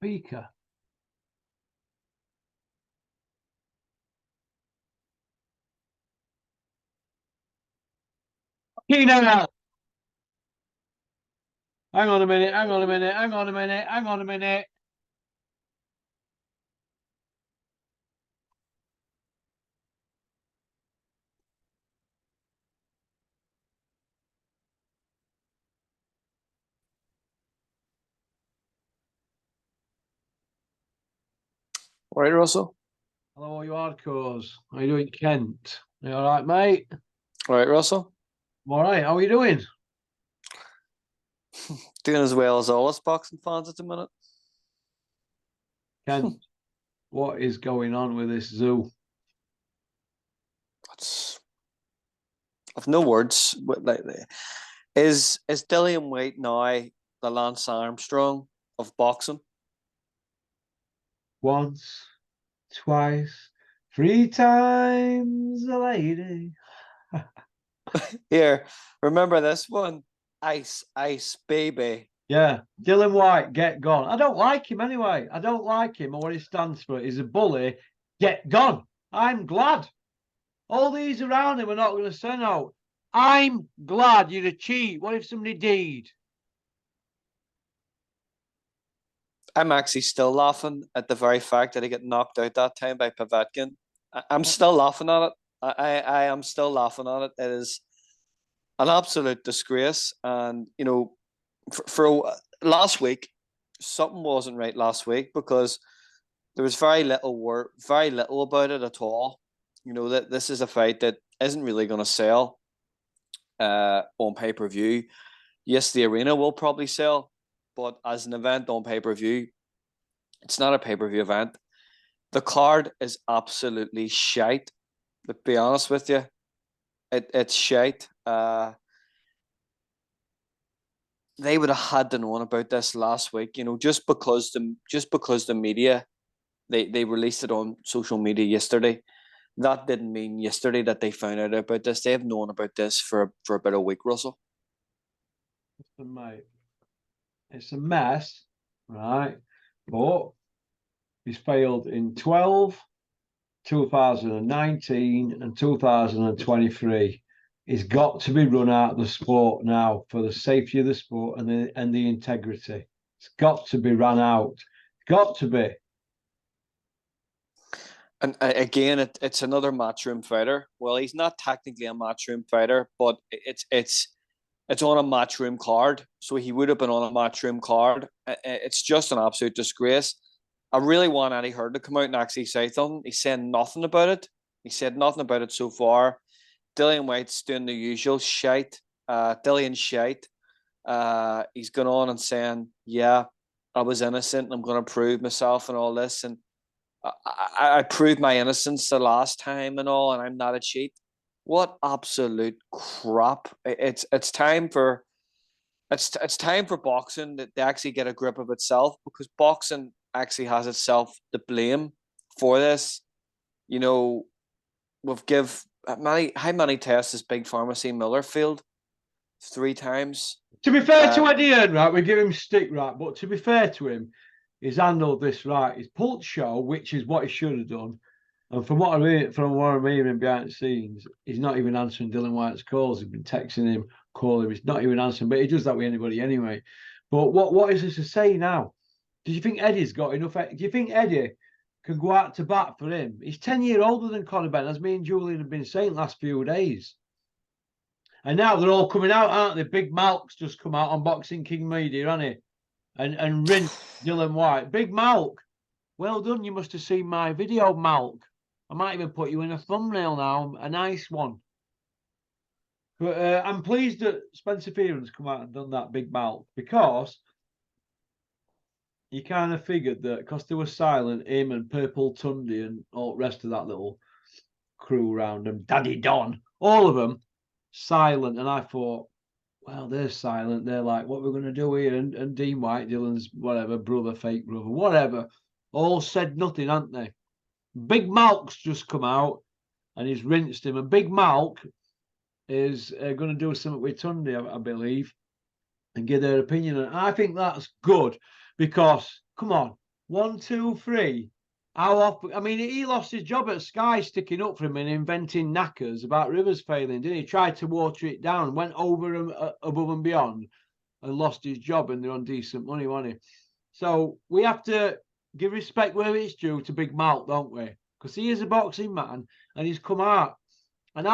speaker. Now. Hang on a minute, hang on a minute, hang on a minute, hang on a minute. All right, Russell. Hello, all you hardcores. How you doing, Kent? You all right, mate? All right, Russell. I'm all right. How are you doing? Doing as well as all us boxing fans at the minute. Kent, what is going on with this zoo? I've no words. Is Dillian Whyte now the Lance Armstrong of boxing? Once, twice, 3 times a lady. Here, remember this one? Ice, ice, baby. Yeah, Dillian Whyte, get gone. I don't like him anyway. I don't like him or what he stands for. He's a bully. Get gone. I'm glad. All these around him are not going to say no. I'm glad you're a cheat. What if somebody did? I'm actually still laughing at the very fact that he got knocked out that time by Povetkin. I'm still laughing at it. I am still laughing at it. It is an absolute disgrace. And, you know, for last week, something wasn't right last week because there was very little about it at all. You know, that this is a fight that isn't really going to sell on pay-per-view. Yes, the arena will probably sell, but as an event on pay-per-view, it's not a pay-per-view event. The card is absolutely shite. To be honest with you, it's shite. They would have had to know about this last week, you know, just because the media they released it on social media yesterday. That didn't mean yesterday that they found out about this. They have known about this for about a week, Russell. Mate, it's a mess, right? But he's failed in 12, 2019 and 2023. He's got to be run out of the sport now for the safety of the sport and the integrity. It's got to be run out. Got to be. And again, it's another matchroom fighter. Well, he's not technically a matchroom fighter, but it's on a matchroom card, so he would have been on a matchroom card. It's just an absolute disgrace. I really want Eddie Hearn to come out and actually say something. He's saying nothing about it. He said nothing about it so far. Dillian Whyte's doing the usual shite. Dillian shite. He's gone on and saying, "Yeah, I was innocent. I'm going to prove myself and all this, and I proved my innocence the last time and all, and I'm not a cheat." What absolute crap! It's time for boxing to actually get a grip of itself, because boxing actually has itself to blame for this. You know, how many tests has Big Pharmacy Miller failed? 3 times. To be fair to Eddie Hearn, right, we give him stick, right, but to be fair to him, he's handled this right. He's pulled show, which is what he should have done. And from what I'm hearing behind the scenes, he's not even answering Dillian Whyte's calls. He's been texting him, calling him. He's not even answering, but he does that with anybody anyway. But what is this to say now? Do you think Eddie's got enough? Do you think Eddie can go out to bat for him? He's 10 years older than Conor Benn, as me and Julian have been saying last few days. And now they're all coming out, aren't they? Big Malk's just come out on Boxing King Media, hasn't he? And rinsed Dillian Whyte. Big Malk, well done. You must have seen my video, Malk. I might even put you in a thumbnail now, a nice one. But I'm pleased that Spencer Fearon's come out and done that, Big Malk, because you kind of figured that because they were silent, him and Purple Tundi and all the rest of that little crew around them, Daddy Don, all of them silent. And I thought, well, they're silent. They're like, what we're going to do here? And Dean Whyte, Dylan's whatever, brother, fake brother, whatever, all said nothing, haven't they? Big Malk's just come out and he's rinsed him. And Big Malk is going to do something with Tundi, I believe, and give their opinion. And I think that's good because, come on, 1, 2, 3. How often? I mean, he lost his job at Sky sticking up for him and inventing knackers about rivers failing, didn't he? Tried to water it down, went over and above and beyond, and lost his job, and they're on decent money, wasn't he? So we have to give respect where it's due to Big Mal, don't we? Because he is a boxing man, and he's come out. And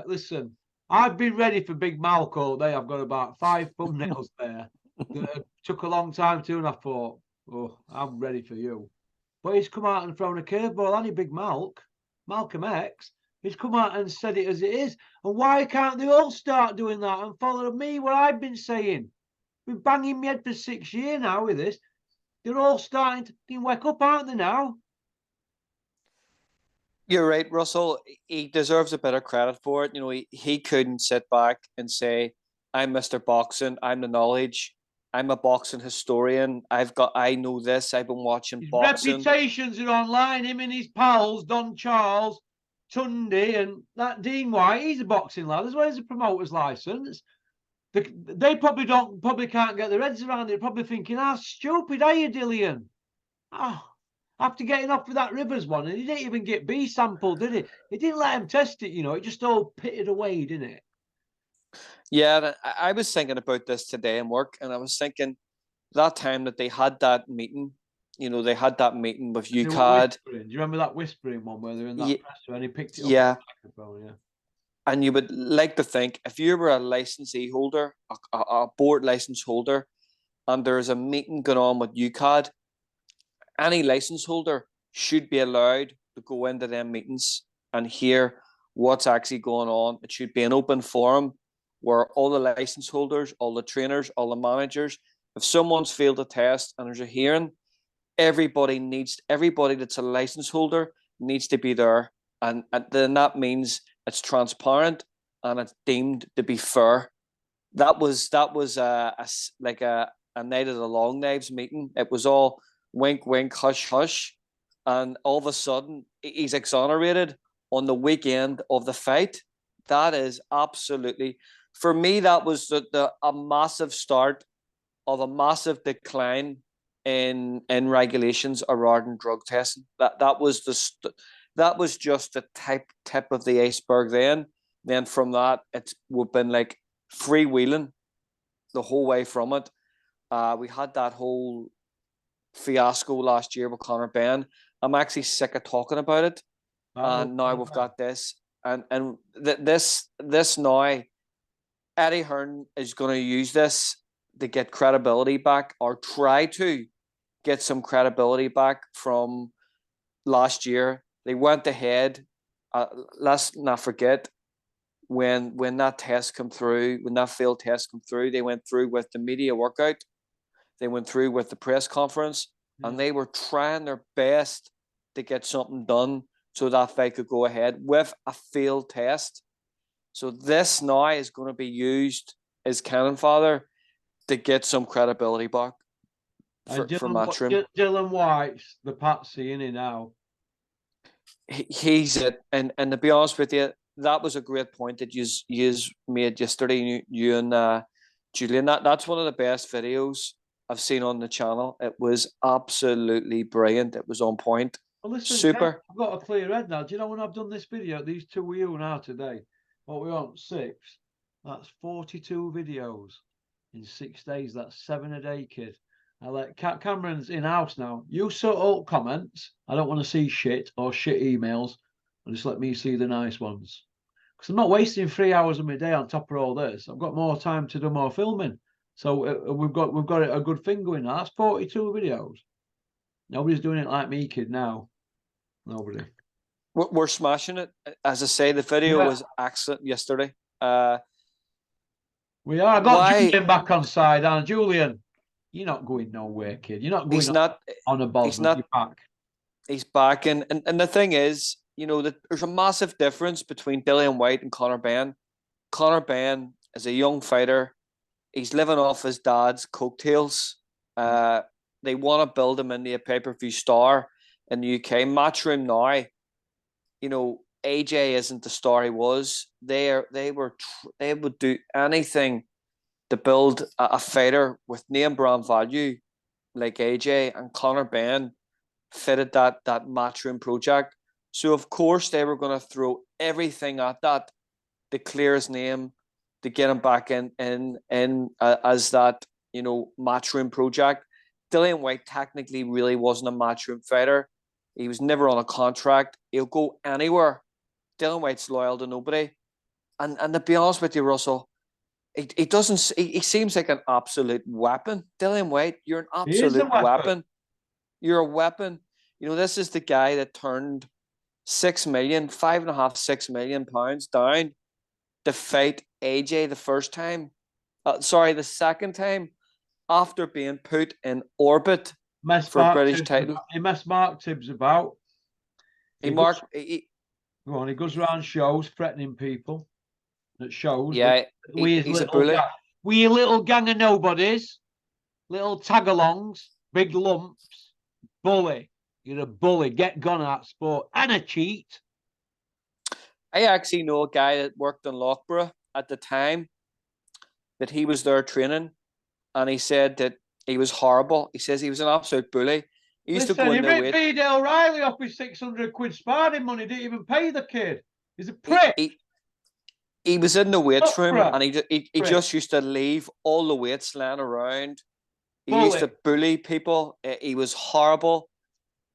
listen, I've been ready for Big Malk all day. I've got about 5 thumbnails there that took a long time to, and I thought, oh, I'm ready for you. But he's come out and thrown a curveball, hasn't he, Big Malk? Malcolm X. He's come out and said it as it is. And why can't they all start doing that and follow me, what I've been saying? Been banging my head for 6 years now with this. They're all starting to fucking wake up, aren't they now? You're right, Russell. He deserves a bit of credit for it. You know, he couldn't sit back and say, I'm Mr. Boxing, I'm the knowledge, I'm a boxing historian, I know this, I've been watching His boxing. reputations are online. Him and his pals, Don Charles, Tunde, and that Dean White. He's a boxing lad as well as a promoter's license. They probably can't get their heads around it. They're probably thinking, "How stupid are you, Dillian?" Oh, after getting off with that Rivers one, and he didn't even get B sample, did he? He didn't let him test it. It just all pitted away, didn't it? Yeah, I was thinking about this today in work, and I was thinking that time that they had that meeting, they had that meeting with UCAD. Do you remember that whispering one where they were in that presser and he picked it up Yeah. on the microphone? Yeah. And you would like to think if you were a licensee holder, a board license holder, and there's a meeting going on with UCAD, any license holder should be allowed to go into them meetings and hear what's actually going on. It should be an open forum where all the license holders, all the trainers, all the managers, if someone's failed a test and there's a hearing, everybody that's a license holder needs to be there. And then that means it's transparent and it's deemed to be fair. That was like a night of the long knives meeting. It was all wink, wink, hush, hush. And all of a sudden, he's exonerated on the weekend of the fight. That is absolutely, for me, that was a massive start of a massive decline in regulations around drug testing. That was just the tip of the iceberg. Then from that, we've been like freewheeling the whole way from it. We had that whole fiasco last year with Conor Ben. I'm actually sick of talking about it, and now we've got this, and this now. Eddie Hearn is going to use this to get credibility back, or try to get some credibility back from last year. They went ahead. Let's not forget when that test come through, when that failed test come through, they went through with the media workout. They went through with the press conference, and they were trying their best to get something done so that fight could go ahead with a failed test. So this now is going to be used as cannon fodder to get some credibility back for Matchroom. Dillian Whyte's the patsy, isn't he now? He's it. And to be honest with you, that was a great point that you made yesterday, you and Julian. That's one of the best videos I've seen on the channel. It was absolutely brilliant. It was on point. Well, listen, super. Ken, I've got a clear head now. Do you know when I've done this video, these two with you now today, what we're on, 6, that's 42 videos in 6 days. That's 7 a day, kid. I let Cameron's in-house now. You sort out comments. I don't want to see shit or shit emails. Just let me see the nice ones. Because I'm not wasting 3 hours of my day on top of all this. I've got more time to do more filming. So we've got a good thing going now. That's 42 videos. Nobody's doing it like me, kid, now. Nobody. We're smashing it. As I say, the video was excellent yesterday. We are. I got Julian back on side, and Julian, you're not going nowhere, kid. You're not going on a ball. You're back. He's back. And the thing is, that there's a massive difference between Dillian Whyte and Conor Ben. Conor Ben is a young fighter. He's living off his dad's coattails. They want to build him into a pay-per-view star in the UK. Matchroom now, AJ isn't the star he was. They would do anything to build a fighter with name brand value like AJ and Conor Benn fitted that matchroom project. So of course they were going to throw everything at that to clear his name, to get him back in as that matchroom project. Dillian Whyte technically really wasn't a matchroom fighter. He was never on a contract. He'll go anywhere. Dillian Whyte's loyal to nobody. And to be honest with you, Russell, he doesn't. He seems like an absolute weapon. Dillian Whyte, you're an He is a absolute weapon. weapon. You're a weapon. This is the guy that turned 6 million, 5.5, 6 million pounds down to fight AJ the first time. The second time after being put in orbit for a British title. He messed Mark Tibbs about. He goes around shows threatening people at shows. Yeah, he's a bully. We little gang of nobodies, little tag-alongs, big lumps, bully. You're a bully. Get gone out sport and a cheat. I actually know a guy that worked in Loughborough at the time that he was there training, and he said that he was horrible. He says he was an absolute bully. He used to go in there with Dale Riley off his 600 quid sparring money. Didn't even pay the kid. He's a prick. He was in the weights room, and he just used to leave all the weights lying around. He used to bully people. He was horrible.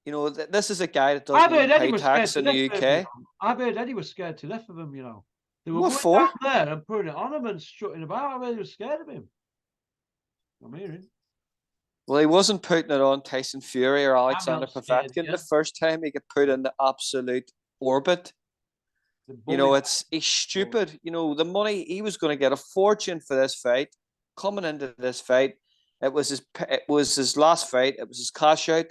This is a guy that doesn't even pay tax in the UK. I heard Eddie was scared to death of him, They were what going down there and putting it on him and strutting about. I heard they were scared of him. I'm hearing. Well, he wasn't putting it on Tyson Fury or Alexander Povetkin the first time he got put in the absolute orbit. He's stupid. The money, he was going to get a fortune for this fight. Coming into this fight, it was his last fight. It was his cash out.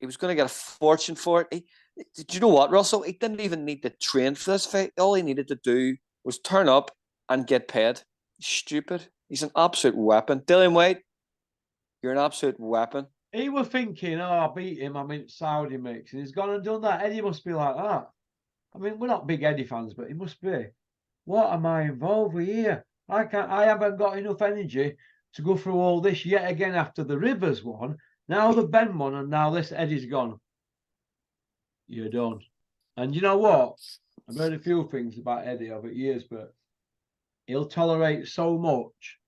He was going to get a fortune for it. Do you know what, Russell? He didn't even need to train for this fight. All he needed to do was turn up and get paid. He's stupid. He's an absolute weapon. Dillian Whyte, you're an absolute weapon. He was thinking, I beat him. I'm in Saudi mix. And he's gone and done that. Eddie must be like that. I mean, we're not big Eddie fans, but he must be. What am I involved with here? I haven't got enough energy to go through all this yet again after the Rivers one. Now the Ben one, and now this Eddie's gone. You're done. And you know what? I've heard a few things about Eddie over years, but he'll tolerate so much,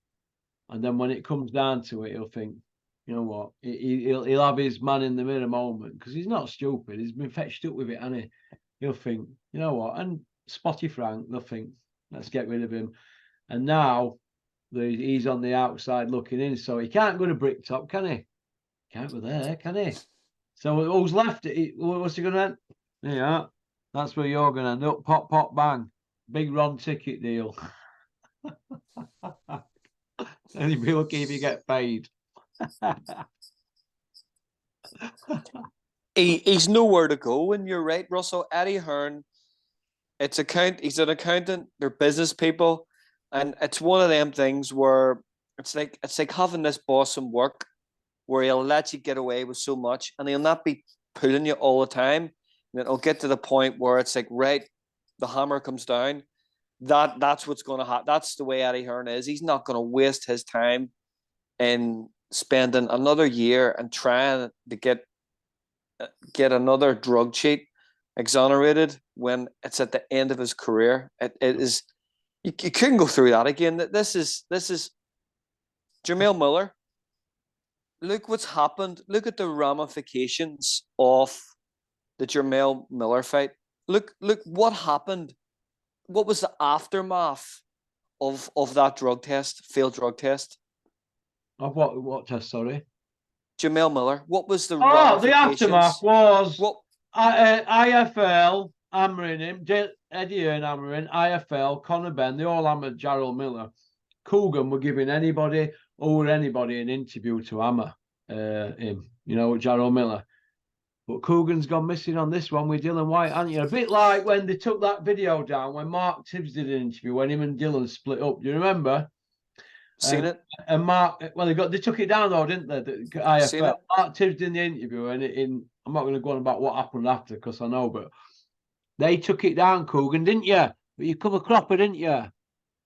and then when it comes down to it, he'll think, you know what? He'll have his man in the mirror moment, because he's not stupid. He's been fetched up with it, and he'll think, you know what? And Spotty Frank, they'll think, let's get rid of him. And now he's on the outside looking in, so he can't go to Bricktop, can he? Can't go there, can he? So who's left? What's he going to end? Yeah, that's where you're going to end up. Pop, pop, bang. Big Ron ticket deal. And you'll be lucky if you get paid. He's nowhere to go, and you're right, Russell. Eddie Hearn, he's an accountant. They're business people, and it's one of them things where it's like having this boss in work, where he'll let you get away with so much, and he'll not be pulling you all the time. And it'll get to the point where it's like, right, the hammer comes down. That's what's going to happen. That's the way Eddie Hearn is. He's not going to waste his time in spending another year and trying to get another drug cheat exonerated when it's at the end of his career. It is you couldn't go through that again. This is Jamel Miller. Look what's happened. Look at the ramifications of the Jamel Miller fight. Look what happened. What was the aftermath of that failed drug test? Of what test, sorry? Jamel Miller. What was the the aftermath was IFL hammering him, Eddie Hearn hammering, IFL, Conor Benn, they all hammered Jarrell Miller. Coogan were giving anybody an interview to hammer him, Jarrell Miller. But Coogan's gone missing on this one with Dillian Whyte, hasn't you? A bit like when they took that video down when Mark Tibbs did an interview when him and Dillian split up. Do you remember? Seen it? And Mark, well, they took it down though, didn't they? The IFL. Mark Tibbs did the interview, and I'm not going to go on about what happened after because I know, but they took it down, Coogan, didn't you? But you come a cropper, didn't you?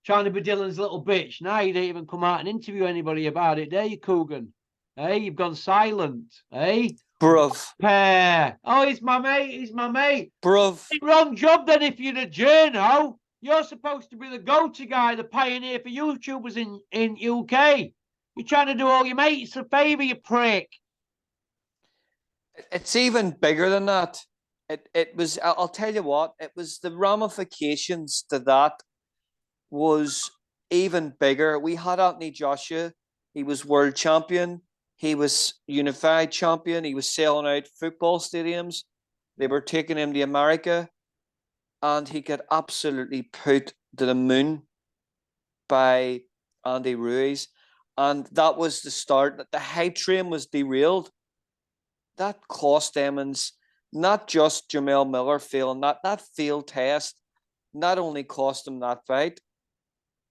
Trying to be Dylan's little bitch. Now you didn't even come out and interview anybody about it, there you, Coogan. Hey, you've gone silent. Hey, Bruv. pair. Oh, he's my mate. He's my mate. Bruv. Wrong job then if you're a journo. You're supposed to be the go-to guy, the pioneer for YouTubers in UK. You're trying to do all your mates a favour, you prick. It's even bigger than that. It was, I'll tell you what, it was the ramifications to that was even bigger. We had Anthony Joshua. He was world champion. He was unified champion. He was selling out football stadiums. They were taking him to America, and he got absolutely put to the moon by Andy Ruiz. And that was the start. The hype train was derailed. That cost Emmons not just Jamel Miller failing that field test, not only cost him that fight,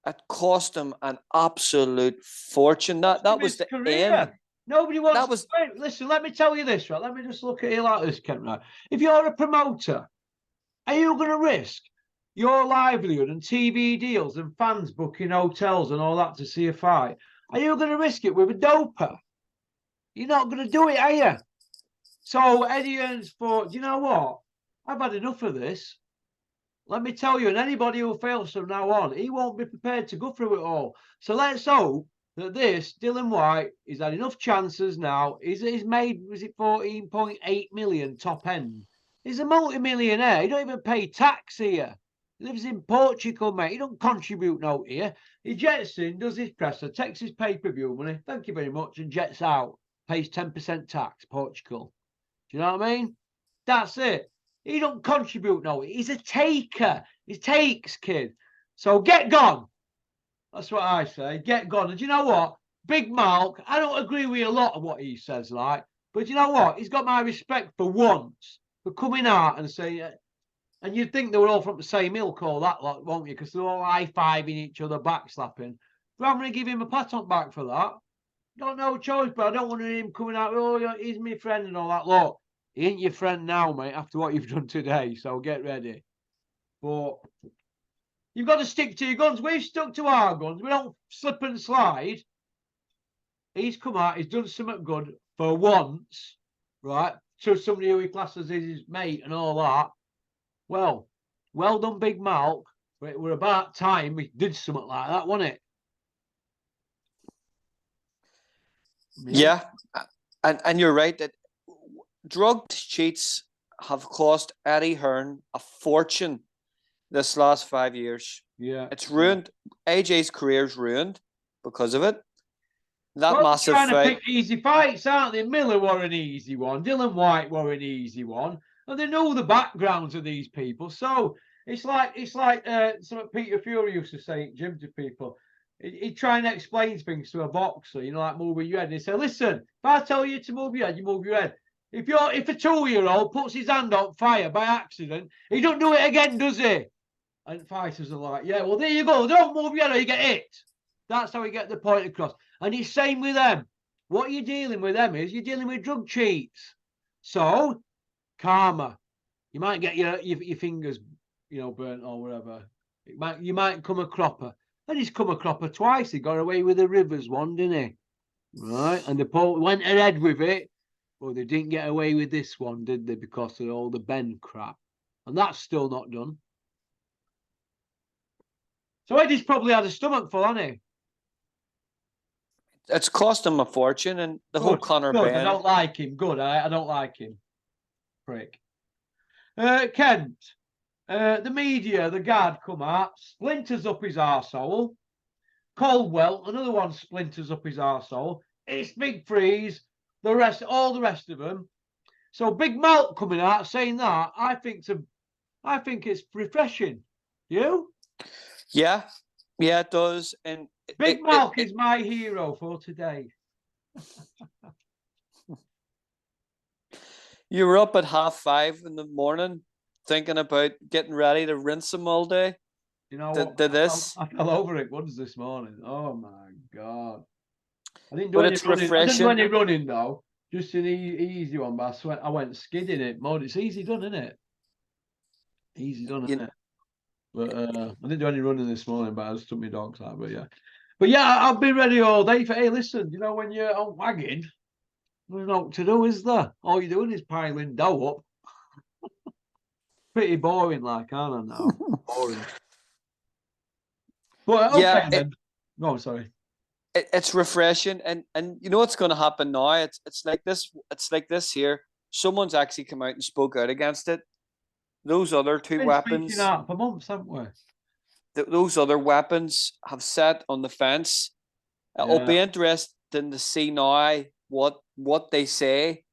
it cost him an absolute fortune. That was the career. end. Nobody wants. That was. Wait, listen, let me tell you this, right? Let me just look at you like this, Kent. Right? If you're a promoter, are you going to risk your livelihood and TV deals and fans booking hotels and all that to see a fight? Are you going to risk it with a doper? You're not going to do it, are you? So Eddie Earns thought, you know what? I've had enough of this. Let me tell you, and anybody who fails from now on, he won't be prepared to go through it all. So let's hope that this Dillian Whyte, he's had enough chances now. He's made, was it 14.8 million top end? He's a multi-millionaire. He don't even pay tax here. He lives in Portugal, mate. He don't contribute no here. He jets in, does his presser, takes his pay-per-view money. Thank you very much, and jets out. Pays 10% tax, Portugal. Do you know what I mean? That's it. He don't contribute no. He's a taker. He takes, kid. So get gone. That's what I say. Get gone. And you know what? Big Malk, I don't agree with a lot of what he says, like, but you know what? He's got my respect for once, for coming out and saying, and you'd think they were all from the same ilk, all that lot, won't you? Because they're all high-fiving each other, backslapping. But I'm going to give him a pat on back for that. Got no choice, but I don't want him coming out, oh, he's my friend and all that. Look, he ain't your friend now, mate, after what you've done today, so get ready. But you've got to stick to your guns. We've stuck to our guns. We don't slip and slide. He's come out, he's done something good for once, right? To somebody who he classes as his mate and all that. Well done, Big Malk. But it were about time we did something like that, wasn't it? Yeah. And you're right that drug cheats have cost Eddie Hearn a fortune this last 5 years. Yeah. It's ruined. AJ's career's ruined because of it. That massive trying fight. to pick easy fights, aren't they? Miller were an easy one. Dillian Whyte were an easy one. And they know the backgrounds of these people. So it's like something Peter Fury used to say at gym to people. He'd try and explain things to a boxer, you know, like moving your head. And he'd say, listen, if I tell you to move your head, you move your head. If a 2-year-old puts his hand on fire by accident, he don't do it again, does he? And fighters are like, yeah, well, there you go. Don't move your head or you get hit. That's how we get the point across. And it's same with them. What you're dealing with them is you're dealing with drug cheats. So, karma. You might get your fingers, you know, burnt or whatever. You might come a cropper. And he's come a cropper twice. He got away with the Rivers one, didn't he? Right. And the Pope went ahead with it. Well, they didn't get away with this one, did they? Because of all the Ben crap. And that's still not done. So Eddie's probably had a stomach full, hasn't he? It's cost him a fortune, and the whole Conor Ben. Ben. I don't like him. Good. I don't like him. Prick. Kent. The media, the guard come out, splinters up his arsehole. Caldwell, another one splinters up his arsehole. It's Big Freeze, all the rest of them. So Big Malt coming out saying that, I think it's refreshing. You? Yeah, it does. And Big Malt is my hero for today. You were up at 5:30 in the morning thinking about getting ready to rinse him all day. You know what? I fell over it once this morning. Oh my God. I didn't do any running though. Just an easy one, but I went skidding it. Mode. It's easy done, isn't it? Easy done, isn't it? But I didn't do any running this morning, but I just took my dogs out. But yeah. But yeah, I've been ready all day for. Hey, listen, you know when you're on wagging, there's nothing to do, is there? All you're doing is piling dough up. Pretty boring, like, aren't I now? Boring. But okay Yeah, then. No, sorry. it's refreshing, and you know what's going to happen now. It's like this. It's like this here. Someone's actually come out and spoke out against it. Those other two Been speaking weapons, out for months, haven't we? those other weapons have sat on the fence. It'll Yeah. be interesting to see now what they say,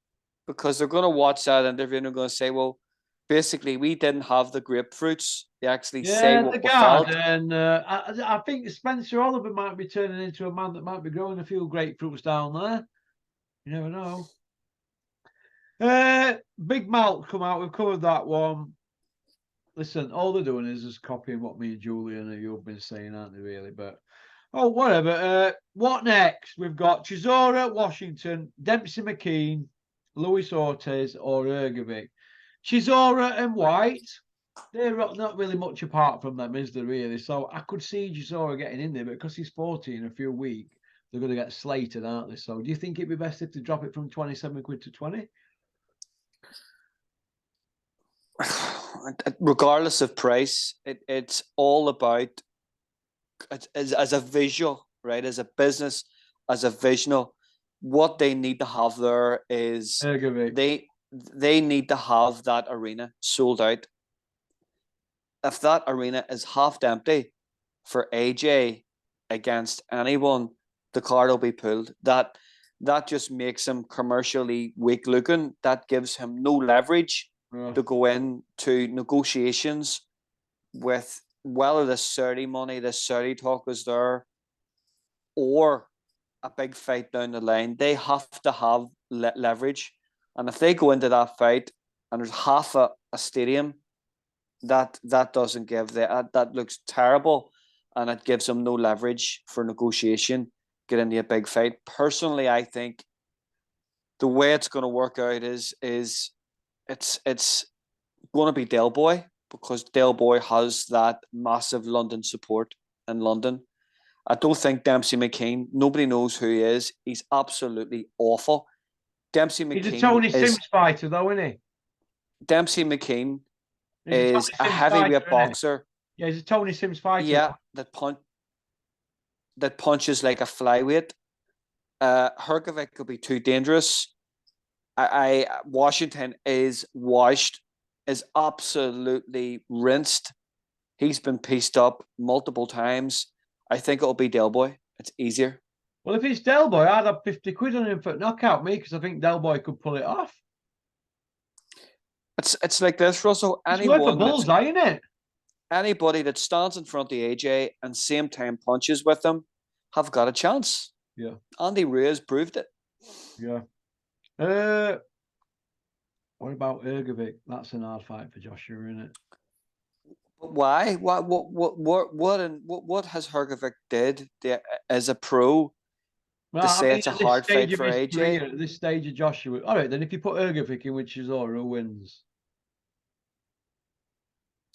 because they're going to watch that interview and they're going to say, well, basically we didn't have the grapefruits. They actually say Yeah, the what we felt. garden. I think Spencer Oliver might be turning into a man that might be growing a few grapefruits down there. You never know. Big Malt come out. We've covered that one. Listen, all they're doing is just copying what me and Julian and you've been saying, aren't they? Really, but oh, whatever. What next? We've got Chisora, Washington, Dempsey McKean, Luis Ortiz, or Ergovic. Chisora and White. They're not really much apart from them, is there really? So I could see Chisora getting in there, but because he's 40 in a few weeks, they're going to get slated, aren't they? So do you think it'd be best if they drop it from 27 quid to 20? Regardless of price, it's all about as a visual, right? As a business, as a visual, what they need to have there is Ergovic. they need to have that arena sold out. If that arena is half empty for AJ against anyone, the card will be pulled. That just makes him commercially weak looking. That gives him no leverage to go into negotiations with whether the Saudi money, the Saudi talk is there, or a big fight down the line. They have to have leverage. And if they go into that fight and there's half a stadium, that doesn't give that looks terrible, and it gives them no leverage for negotiation, get into a big fight. Personally, I think the way it's going to work out is it's going to be Del Boy, because Del Boy has that massive London support in London. I don't think Dempsey McKean, nobody knows who he is. He's absolutely awful. Dempsey He's a McKean Tony is Sims fighter, though, isn't he? Dempsey McKean He's a is Tony a Sims fighter, heavyweight isn't he? boxer. Yeah, he's a Tony Sims fighter. Yeah, that punches like a flyweight. Herkovic could be too dangerous. Washington is washed, is absolutely rinsed. He's been pieced up multiple times. I think it'll be Del Boy. It's easier. Well, if it's Del Boy, I'd have 50 quid on him for knockout me, because I think Del Boy could pull it off. It's like this, Russell. It's worth a bullseye, isn't it? Anybody that stands in front of AJ and same time punches with him have got a chance. Yeah. Andy Ruiz proved it. Yeah. What about Ergovic? That's an hard fight for Joshua, isn't it? But why? What has Herkovic did as a pro Well, to I say mean, it's a at this hard stage fight of for his AJ? career, at this stage of Joshua, all right, then if you put Ergovic in with Chisora, who wins?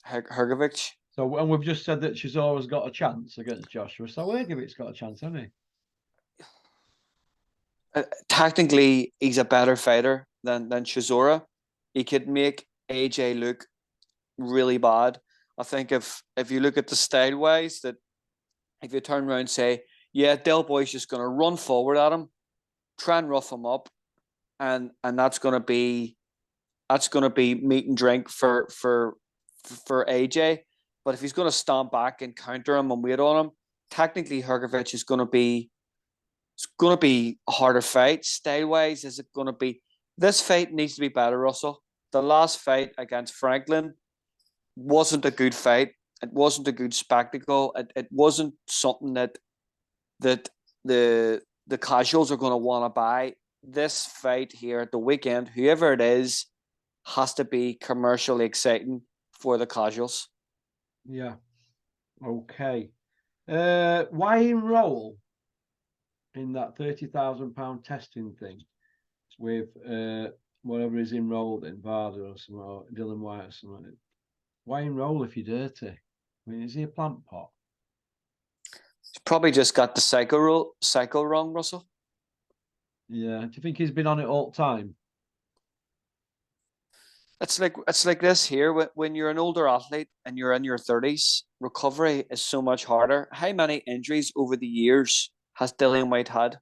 Herkovic. So, and we've just said that Chisora's got a chance against Joshua, so Ergovic's got a chance, hasn't he? Technically, he's a better fighter than Chisora. He could make AJ look really bad. I think if you look at the style wise, that if you turn around and say, yeah, Del Boy's just going to run forward at him, try and rough him up, and that's going to be meat and drink for AJ. But if he's going to stand back and counter him and wait on him, technically Herkovic is going to be a harder fight. Style wise, is it going to be? This fight needs to be better, Russell. The last fight against Franklin wasn't a good fight. It wasn't a good spectacle. It wasn't something that the casuals are going to want to buy. This fight here at the weekend, whoever it is, has to be commercially exciting for the casuals. Yeah. Okay. Why enroll in that £30,000 testing thing with whatever is enrolled in, Varda or something, or Dillian Whyte or something? Why enroll if you're dirty? I mean, is he a plant pot? probably just got the cycle wrong, Russell. Yeah. Do you think he's been on it all the time? It's like this here. When you're an older athlete and you're in your 30s, recovery is so much harder. How many injuries over the years has Dillian Whyte had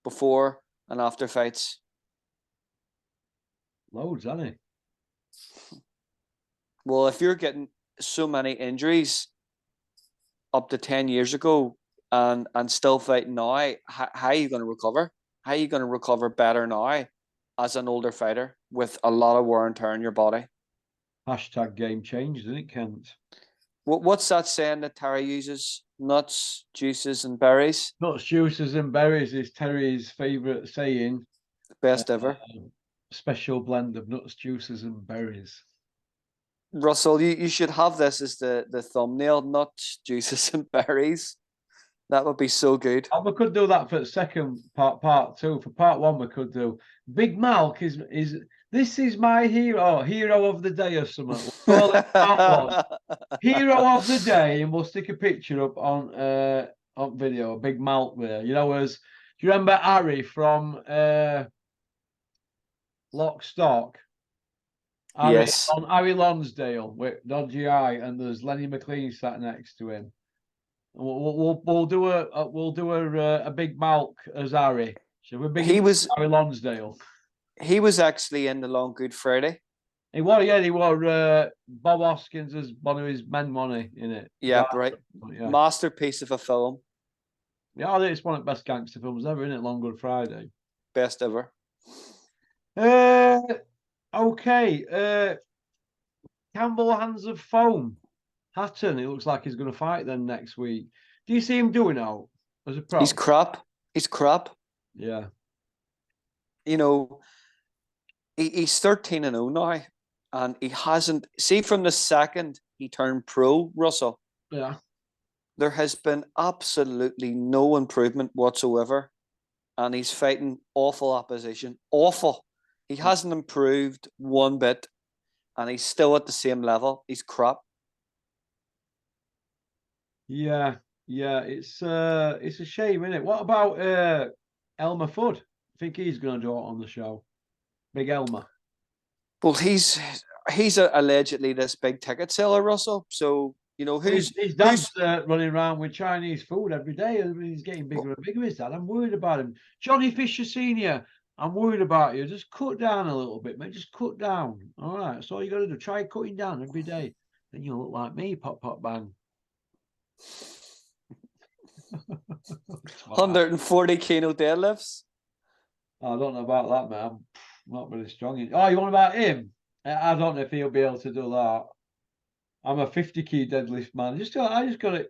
before and after fights? Loads, hasn't he? Well, if you're getting so many injuries up to 10 years ago and still fighting now, how are you going to recover? How are you going to recover better now as an older fighter with a lot of wear and tear in your body? Hashtag game changed, isn't it, Kent? What's that saying that Terry uses? Nuts, juices, and berries. Nuts, juices, and berries is Terry's favourite saying. Best ever. Special blend of nuts, juices, and berries. Russell, you should have this as the thumbnail. Nuts, juices, and berries. That would be so good. Oh, we could do that for the second part two. For part one, we could do Big Malk is this is my hero of the day or something. We'll call it part one. Hero of the day, and we'll stick a picture up on video. Big Malk there. You know, as do you remember Harry from Lock Stock? Yes. On Harry Lonsdale with dodgy eye, and there's Lenny McLean sat next to him. We'll do a Big Malk as Harry. So we're big. He was Harry Lonsdale. He was actually in the Long Good Friday. He was, yeah. He was Bob Hoskins as one of his men, money in it. Yeah, right. Yeah. Masterpiece of a film. Yeah, I think it's one of the best gangster films ever, isn't it? Long Good Friday. Best ever. Okay. Campbell Hands of Foam. Hatton, it looks like he's going to fight then next week. Do you see him doing out as a pro? He's crap. Yeah. You know, he's 13-0 now, and he hasn't. See, from the second he turned pro, Russell. Yeah. There has been absolutely no improvement whatsoever, and he's fighting awful opposition. Awful. He hasn't improved one bit, and he's still at the same level. He's crap. Yeah, it's a shame, isn't it? What about Elmer Fudd? I think he's going to do it on the show. Big Elmer. Well, he's allegedly this big ticket seller, Russell. So you know his dad's running around with Chinese food every day, and he's getting bigger and bigger. His dad, I'm worried about him. Johnny Fisher Senior, I'm worried about you. Just cut down a little bit, mate. Just cut down. All right, that's all you got to do. Try cutting down every day. Then you'll look like me. Pop, pop, bang. 140 kilo deadlifts. I don't know about that, man. I'm not really strong. Oh, you want about him? I don't know if he'll be able to do that. I'm a 50 key deadlift man. I just got it.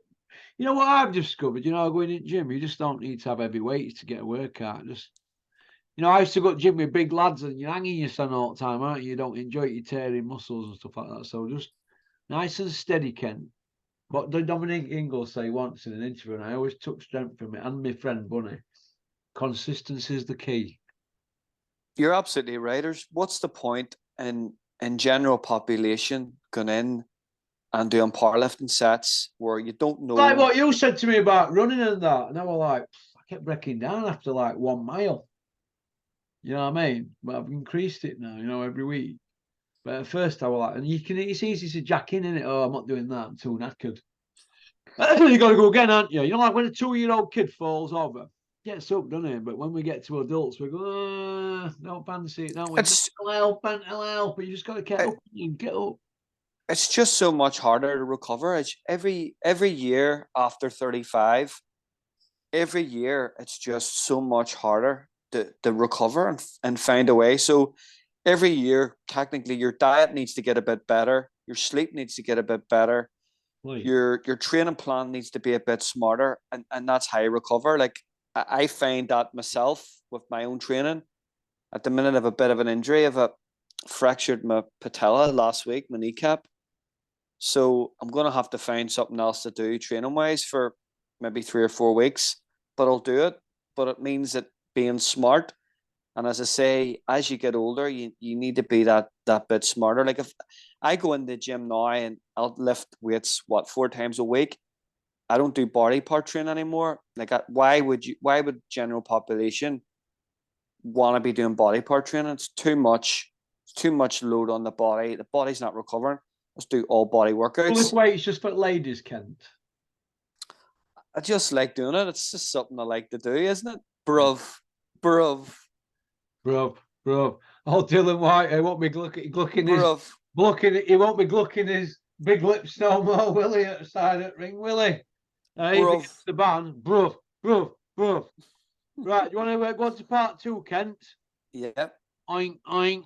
You know what I've discovered? You know, going in the gym, you just don't need to have heavy weights to get a workout. Just, you know, I used to go to the gym with big lads, and you're hanging your son all the time, aren't you? You don't enjoy it, you're tearing muscles and stuff like that. So just nice and steady, Ken. What did Dominic Ingalls say once in an interview, and I always took strength from it, and my friend Bunny. Consistency is the key. You're absolutely right. What's the point in general population going in and doing powerlifting sets where you don't know? Like what you said to me about running and that, and I was like, I kept breaking down after like 1 mile. You know what I mean? But I've increased it now, you know, every week. But at first I was like, and it's easy to jack in it. Oh, I'm not doing that. I'm too knackered. You got to go again, aren't you? You know, like when a 2-year-old kid falls over, gets up, doesn't it? But when we get to adults, we go, don't fancy it. No, I'll help. But you just got to get up and get up. It's just so much harder to recover. It's every year after 35, every year it's just so much harder to recover and find a way. So every year, technically, your diet needs to get a bit better. Your sleep needs to get a bit better. Right. Your training plan needs to be a bit smarter, and that's how you recover. Like I find that myself with my own training. At the minute, I have a bit of an injury. I've fractured my patella last week, my kneecap. So I'm going to have to find something else to do training-wise for maybe 3 or 4 weeks. But I'll do it. But it means that being smart. And as I say, as you get older, you need to be that bit smarter. Like if I go in the gym now and I'll lift weights, 4 times a week, I don't do body part training anymore. Like, why would general population want to be doing body part training? It's too much. It's too much load on the body. The body's not recovering. Let's do all body workouts. Well, this way it's just for ladies, Kent. I just like doing it. It's just something I like to do, isn't it? Bruv. Bruv. Oh, Dillian Whyte, he won't be glucking he won't be glucking his big lips no more, will he, at the side of the ring, will he? If he gets the ban, bruv. Right, you want to go on to part 2, Kent? Yep. Oink, oink.